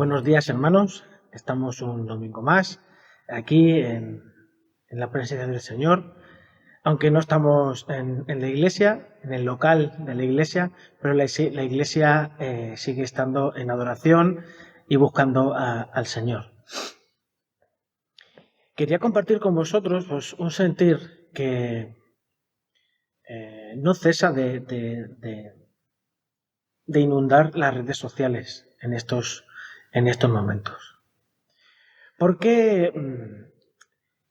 Buenos días, hermanos. Estamos un domingo más aquí en la presencia del Señor, aunque no estamos en la iglesia, en el local de la iglesia, pero la iglesia sigue estando en adoración y buscando al Señor. Quería compartir con vosotros pues, un sentir que no cesa de inundar las redes sociales en estos momentos. Porque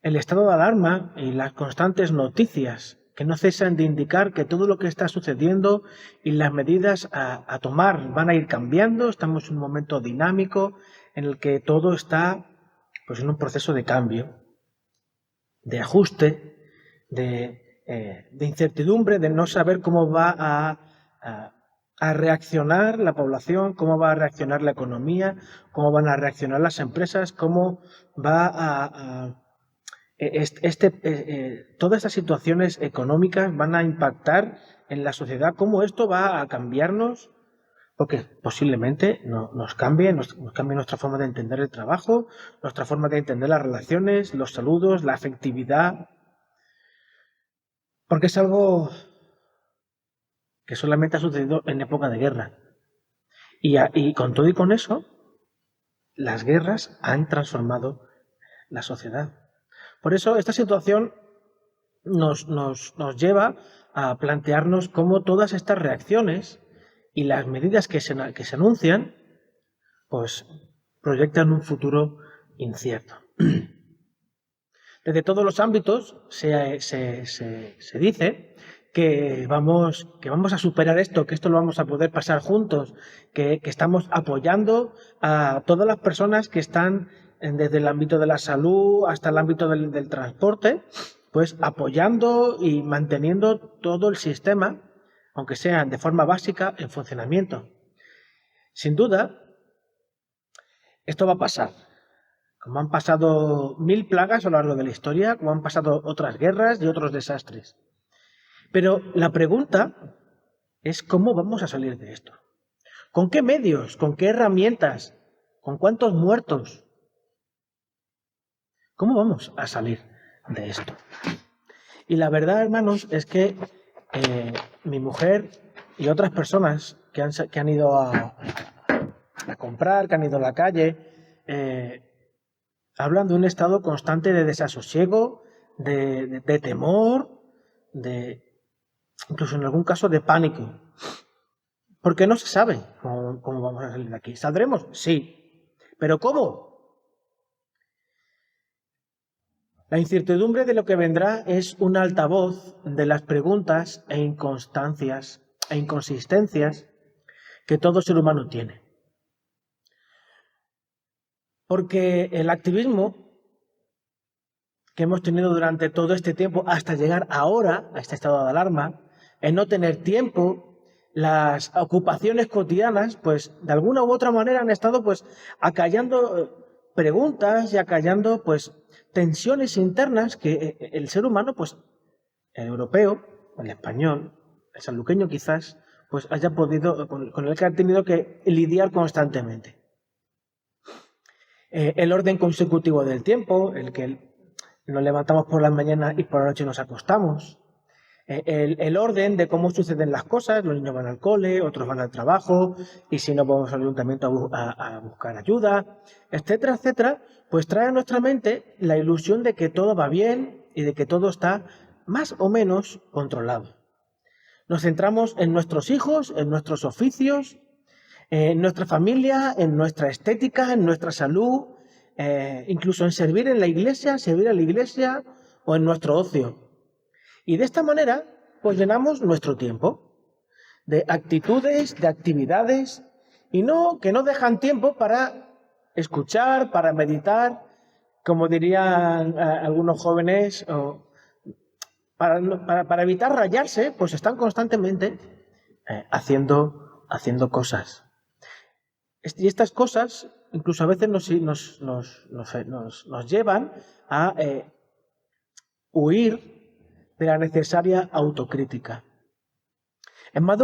el estado de alarma y las constantes noticias que no cesan de indicar que todo lo que está sucediendo y las medidas a tomar van a ir cambiando. Estamos en un momento dinámico en el que todo está pues, en un proceso de cambio, de ajuste, de incertidumbre, de no saber cómo va a reaccionar la población, cómo va a reaccionar la economía, cómo van a reaccionar las empresas, cómo va todas estas situaciones económicas van a impactar en la sociedad, cómo esto va a cambiarnos, porque posiblemente nos cambie nuestra forma de entender el trabajo, nuestra forma de entender las relaciones, los saludos, la afectividad, porque es algo que solamente ha sucedido en época de guerra. Y con todo y con eso, las guerras han transformado la sociedad. Por eso esta situación nos lleva a plantearnos cómo todas estas reacciones y las medidas que se anuncian pues proyectan un futuro incierto. Desde todos los ámbitos se dice que vamos a superar esto, que esto lo vamos a poder pasar juntos, que estamos apoyando a todas las personas que están desde el ámbito de la salud hasta el ámbito del transporte, pues apoyando y manteniendo todo el sistema, aunque sea de forma básica, en funcionamiento. Sin duda, esto va a pasar. Como han pasado 1000 plagas a lo largo de la historia, como han pasado otras guerras y otros desastres. Pero la pregunta es cómo vamos a salir de esto. ¿Con qué medios? ¿Con qué herramientas? ¿Con cuántos muertos? ¿Cómo vamos a salir de esto? Y la verdad, hermanos, es que mi mujer y otras personas que han ido a comprar, que han ido a la calle, hablan de un estado constante de desasosiego, de temor, incluso en algún caso de pánico. Porque no se sabe cómo vamos a salir de aquí. ¿Saldremos? Sí. ¿Pero cómo? La incertidumbre de lo que vendrá es un altavoz de las preguntas e inconstancias e inconsistencias que todo ser humano tiene. Porque el activismo que hemos tenido durante todo este tiempo hasta llegar ahora a este estado de alarma, en no tener tiempo, las ocupaciones cotidianas, pues de alguna u otra manera han estado pues acallando preguntas y acallando pues tensiones internas que el ser humano, pues el europeo, el español, el sanluqueño quizás, pues haya podido, con el que ha tenido que lidiar constantemente. El orden consecutivo del tiempo, el que nos levantamos por la mañana y por la noche nos acostamos. El orden de cómo suceden las cosas, los niños van al cole, otros van al trabajo, y si no vamos al ayuntamiento a buscar ayuda, etcétera, etcétera, pues trae a nuestra mente la ilusión de que todo va bien y de que todo está más o menos controlado. Nos centramos en nuestros hijos, en nuestros oficios, en nuestra familia, en nuestra estética, en nuestra salud, incluso en servir a la iglesia o en nuestro ocio. Y de esta manera, pues llenamos nuestro tiempo de actitudes, de actividades, que no dejan tiempo para escuchar, para meditar, como dirían algunos jóvenes, para evitar rayarse, pues están constantemente haciendo cosas. Y estas cosas, incluso a veces nos llevan a huir de la necesaria autocrítica. En más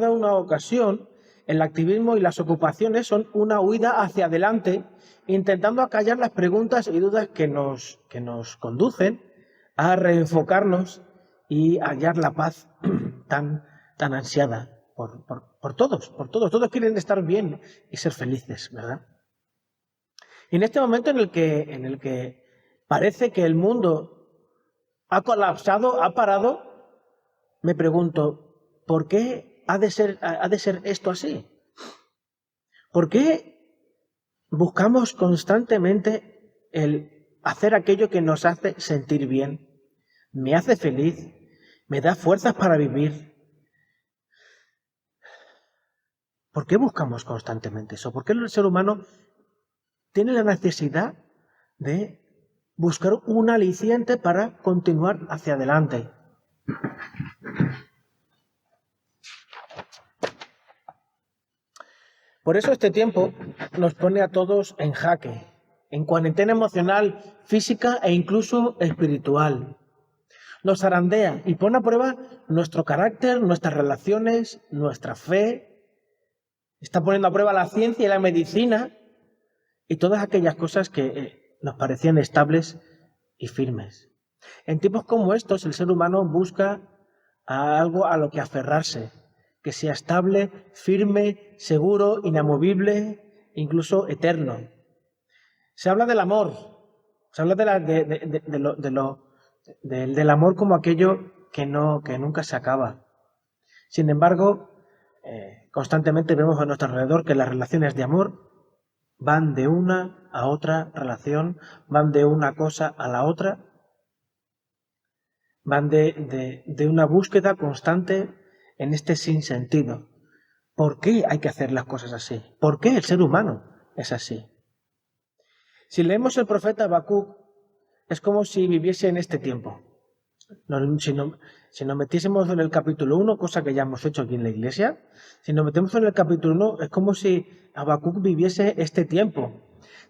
de una ocasión el activismo y las ocupaciones son una huida hacia adelante, intentando acallar las preguntas y dudas que nos conducen a reenfocarnos y hallar la paz tan ansiada por todos, por todos. Todos quieren estar bien y ser felices, ¿verdad? Y en este momento en el que parece que el mundo ha colapsado, ha parado, me pregunto, ¿por qué ha de ser esto así? ¿Por qué buscamos constantemente el hacer aquello que nos hace sentir bien, me hace feliz, me da fuerzas para vivir? ¿Por qué buscamos constantemente eso? ¿Por qué el ser humano tiene la necesidad de buscar un aliciente para continuar hacia adelante? Por eso este tiempo nos pone a todos en jaque, en cuarentena emocional, física e incluso espiritual. Nos zarandea y pone a prueba nuestro carácter, nuestras relaciones, nuestra fe. Está poniendo a prueba la ciencia y la medicina y todas aquellas cosas que nos parecían estables y firmes. En tiempos como estos, el ser humano busca algo a lo que aferrarse, que sea estable, firme, seguro, inamovible, incluso eterno. Se habla del amor, se habla del amor como aquello que nunca se acaba. Sin embargo, constantemente vemos a nuestro alrededor que las relaciones de amor van de una a otra relación, van de una cosa a la otra, van de una búsqueda constante en este sinsentido. ¿Por qué hay que hacer las cosas así? ¿Por qué el ser humano es así? Si leemos el profeta Habacuc, es como si viviese en este tiempo. Si nos metiésemos en el capítulo 1, cosa que ya hemos hecho aquí en la iglesia, si nos metemos en el capítulo 1, es como si Habacuc viviese este tiempo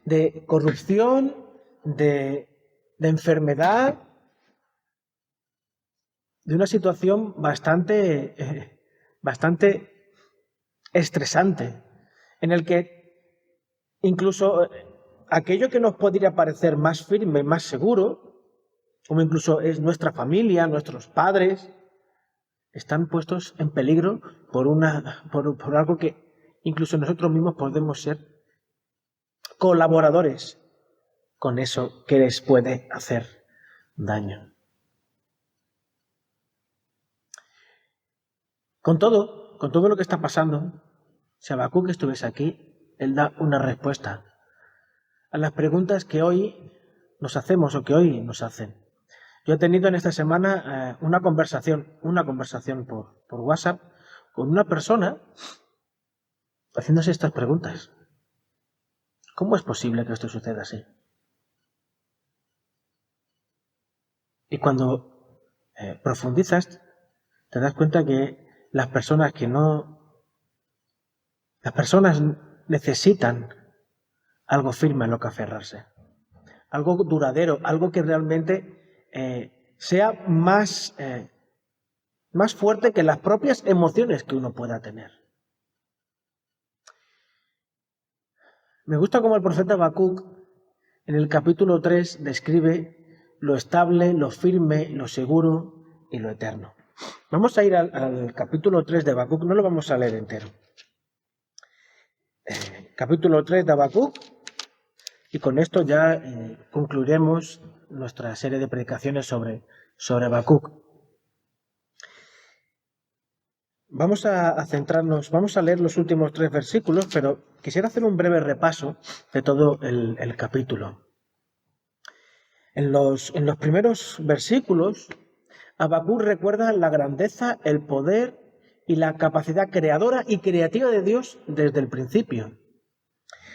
de corrupción, de enfermedad, de una situación bastante estresante, en el que incluso aquello que nos podría parecer más firme, más seguro, como incluso es nuestra familia, nuestros padres, están puestos en peligro por algo que incluso nosotros mismos podemos ser colaboradores con eso que les puede hacer daño. Con todo lo que está pasando, si Habacuc estuviese aquí, él da una respuesta a las preguntas que hoy nos hacemos o que hoy nos hacen. Yo he tenido en esta semana una conversación por WhatsApp con una persona haciéndose estas preguntas. ¿Cómo es posible que esto suceda así? Y cuando profundizas, te das cuenta que las personas necesitan algo firme a lo que aferrarse, algo duradero, algo que realmente sea más fuerte que las propias emociones que uno pueda tener. Me gusta cómo el profeta Habacuc en el capítulo 3 describe lo estable, lo firme, lo seguro y lo eterno. Vamos a ir al capítulo 3 de Habacuc, no lo vamos a leer entero. Capítulo 3 de Habacuc, y con esto ya concluiremos nuestra serie de predicaciones sobre Habacuc. Vamos a centrarnos, vamos a leer los últimos 3 versículos, pero quisiera hacer un breve repaso de todo el capítulo. En los primeros versículos, Habacuc recuerda la grandeza, el poder y la capacidad creadora y creativa de Dios desde el principio.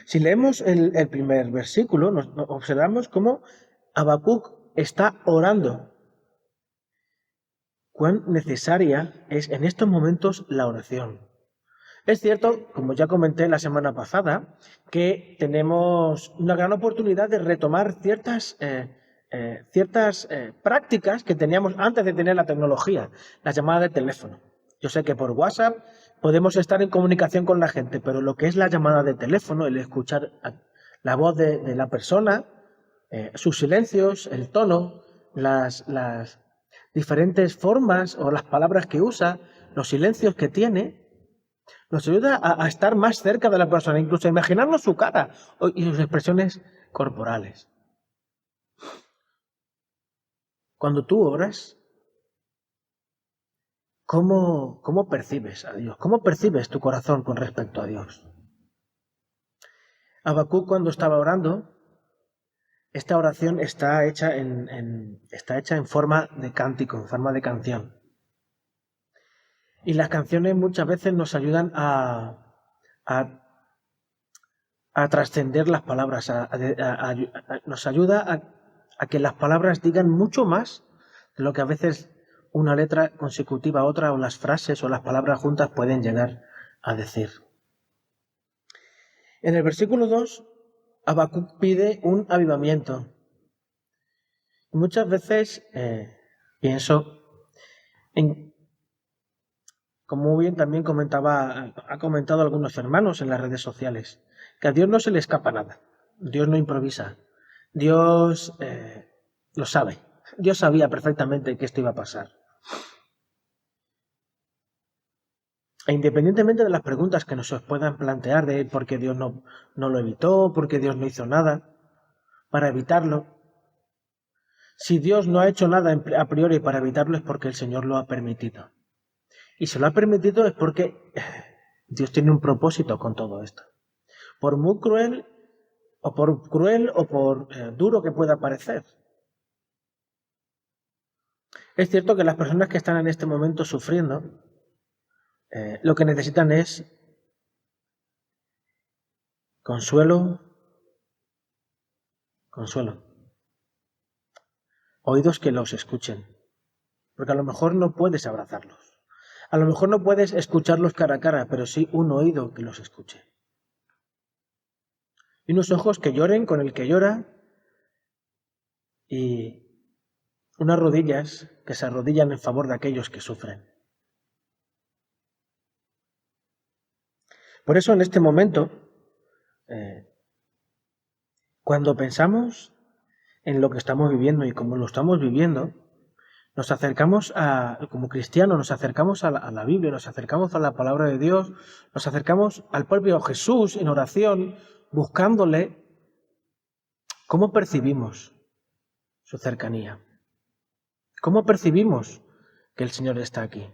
Si leemos el primer versículo, observamos cómo Habacuc está orando. Cuán necesaria es en estos momentos la oración. Es cierto, como ya comenté la semana pasada, que tenemos una gran oportunidad de retomar ciertas prácticas que teníamos antes de tener la tecnología, las llamadas de teléfono. Yo sé que por WhatsApp podemos estar en comunicación con la gente, pero lo que es la llamada de teléfono, el escuchar la voz de la persona, sus silencios, el tono, las diferentes formas o las palabras que usa, los silencios que tiene, nos ayuda a estar más cerca de la persona, incluso a imaginarnos su cara y sus expresiones corporales. Cuando tú oras, ¿cómo percibes a Dios? ¿Cómo percibes tu corazón con respecto a Dios? Habacuc, cuando estaba orando, esta oración está hecha en forma de cántico, en forma de canción. Y las canciones muchas veces nos ayudan a trascender las palabras, nos ayuda a que las palabras digan mucho más de lo que a veces una letra consecutiva a otra o las frases o las palabras juntas pueden llegar a decir. En el versículo 2, Habacuc pide un avivamiento. Muchas veces pienso en, como bien también ha comentado algunos hermanos en las redes sociales, que a Dios no se le escapa nada. Dios no improvisa. Dios lo sabe. Dios sabía perfectamente que esto iba a pasar. E independientemente de las preguntas que nos puedan plantear de por qué Dios no lo evitó, por qué Dios no hizo nada para evitarlo, si Dios no ha hecho nada a priori para evitarlo es porque el Señor lo ha permitido. Y si lo ha permitido es porque Dios tiene un propósito con todo esto. Por muy cruel o por duro que pueda parecer. Es cierto que las personas que están en este momento sufriendo, lo que necesitan es consuelo, oídos que los escuchen, porque a lo mejor no puedes abrazarlos, a lo mejor no puedes escucharlos cara a cara, pero sí un oído que los escuche. Y unos ojos que lloren con el que llora y unas rodillas que se arrodillan en favor de aquellos que sufren. Por eso en este momento, cuando pensamos en lo que estamos viviendo y cómo lo estamos viviendo, nos acercamos como cristianos, nos acercamos a la Biblia, nos acercamos a la palabra de Dios, nos acercamos al propio Jesús en oración, buscándole. ¿Cómo percibimos su cercanía? ¿Cómo percibimos que el Señor está aquí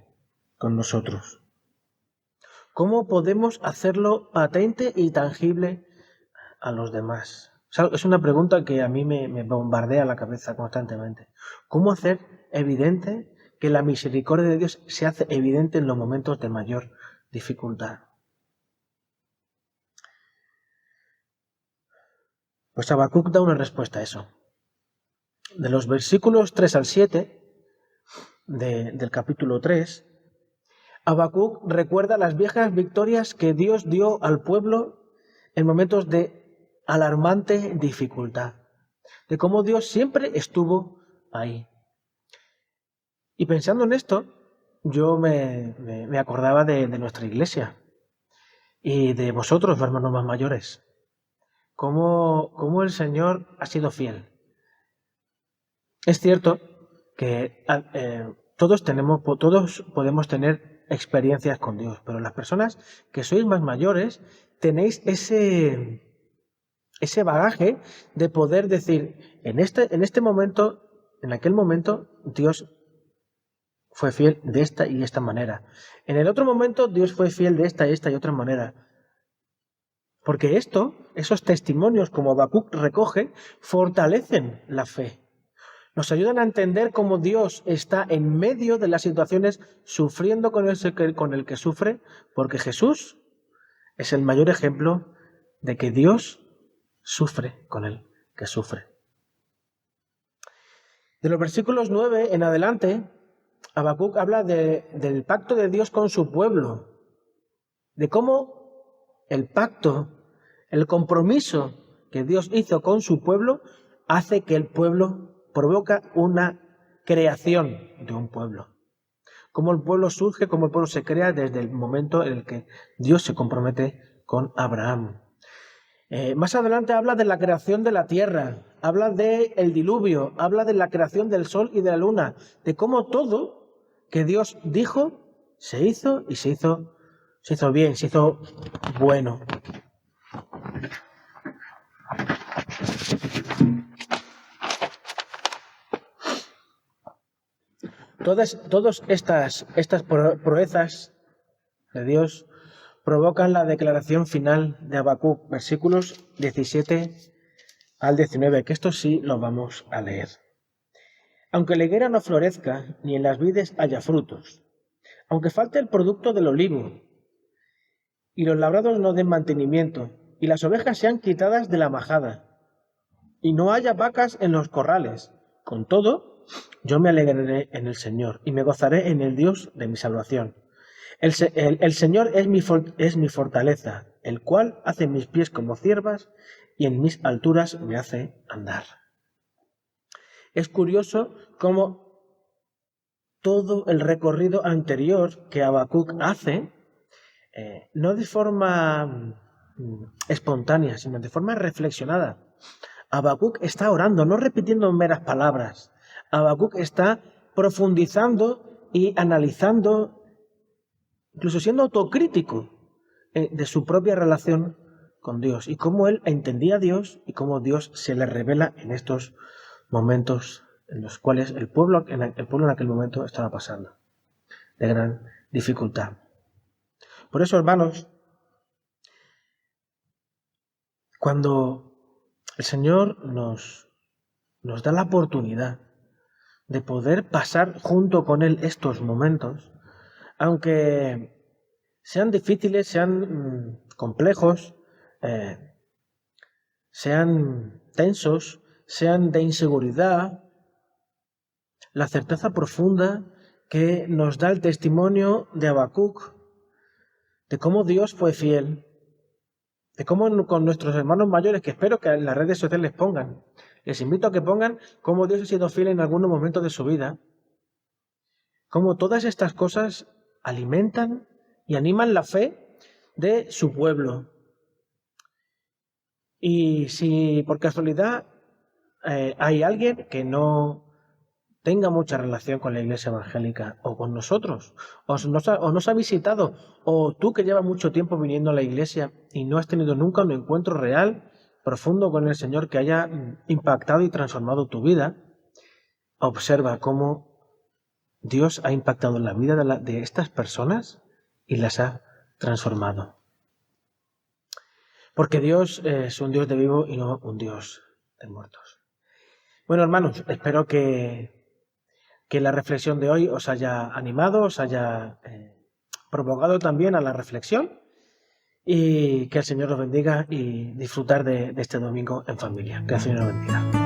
con nosotros? ¿Cómo podemos hacerlo patente y tangible a los demás? Es una pregunta que a mí me bombardea la cabeza constantemente. ¿Cómo hacer evidente que la misericordia de Dios se hace evidente en los momentos de mayor dificultad? Pues Habacuc da una respuesta a eso. De los versículos 3 al 7 del capítulo 3, Habacuc recuerda las viejas victorias que Dios dio al pueblo en momentos de alarmante dificultad, de cómo Dios siempre estuvo ahí. Y pensando en esto, yo me acordaba de nuestra iglesia y de vosotros, hermanos más mayores, cómo el Señor ha sido fiel. Es cierto que todos podemos tener experiencias con Dios, pero las personas que sois más mayores tenéis ese bagaje de poder decir, en este momento, en aquel momento, Dios fue fiel de esta y esta manera. En el otro momento, Dios fue fiel de esta y otra manera. Porque esos testimonios como Habacuc recoge, fortalecen la fe. Nos ayudan a entender cómo Dios está en medio de las situaciones sufriendo con el que sufre, porque Jesús es el mayor ejemplo de que Dios sufre con el que sufre. De los versículos 9 en adelante, Habacuc habla del pacto de Dios con su pueblo, de cómo el pacto, el compromiso que Dios hizo con su pueblo, hace que el pueblo provoca una creación de un pueblo. cómo el pueblo surge, cómo el pueblo se crea desde el momento en el que Dios se compromete con Abraham. Más adelante habla de la creación de la tierra, habla del diluvio, habla de la creación del sol y de la luna, de cómo todo que Dios dijo se hizo y se hizo bien, se hizo bueno. Todas estas proezas de Dios provocan la declaración final de Habacuc, versículos 17 al 19, que esto sí lo vamos a leer. Aunque la higuera no florezca, ni en las vides haya frutos, aunque falte el producto del olivo, y los labrados no den mantenimiento, y las ovejas sean quitadas de la majada, y no haya vacas en los corrales, con todo, yo me alegraré en el Señor, y me gozaré en el Dios de mi salvación. El Señor es mi fortaleza, el cual hace mis pies como ciervas y en mis alturas me hace andar. Es curioso cómo todo el recorrido anterior que Habacuc hace, no de forma espontánea, sino de forma reflexionada. Habacuc está orando, no repitiendo meras palabras. Habacuc está profundizando y analizando, incluso siendo autocrítico de su propia relación con Dios y cómo él entendía a Dios y cómo Dios se le revela en estos momentos en los cuales el pueblo en aquel momento estaba pasando de gran dificultad. Por eso, hermanos, cuando el Señor nos da la oportunidad de poder pasar junto con Él estos momentos, aunque sean difíciles, sean complejos, sean tensos, sean de inseguridad, la certeza profunda que nos da el testimonio de Habacuc, de cómo Dios fue fiel, de cómo con nuestros hermanos mayores, que espero que en las redes sociales pongan, les invito a que pongan cómo Dios ha sido fiel en algunos momentos de su vida, cómo todas estas cosas alimentan y animan la fe de su pueblo. Y si por casualidad hay alguien que no tenga mucha relación con la iglesia evangélica o con nosotros, o nos ha visitado, o tú que llevas mucho tiempo viniendo a la iglesia y no has tenido nunca un encuentro real, profundo con el Señor que haya impactado y transformado tu vida, observa cómo Dios ha impactado en la vida de estas personas y las ha transformado. Porque Dios es un Dios de vivo y no un Dios de muertos. Bueno, hermanos, espero que la reflexión de hoy os haya animado, os haya provocado también a la reflexión y que el Señor os bendiga y disfrutar de este domingo en familia. Que el Señor os bendiga.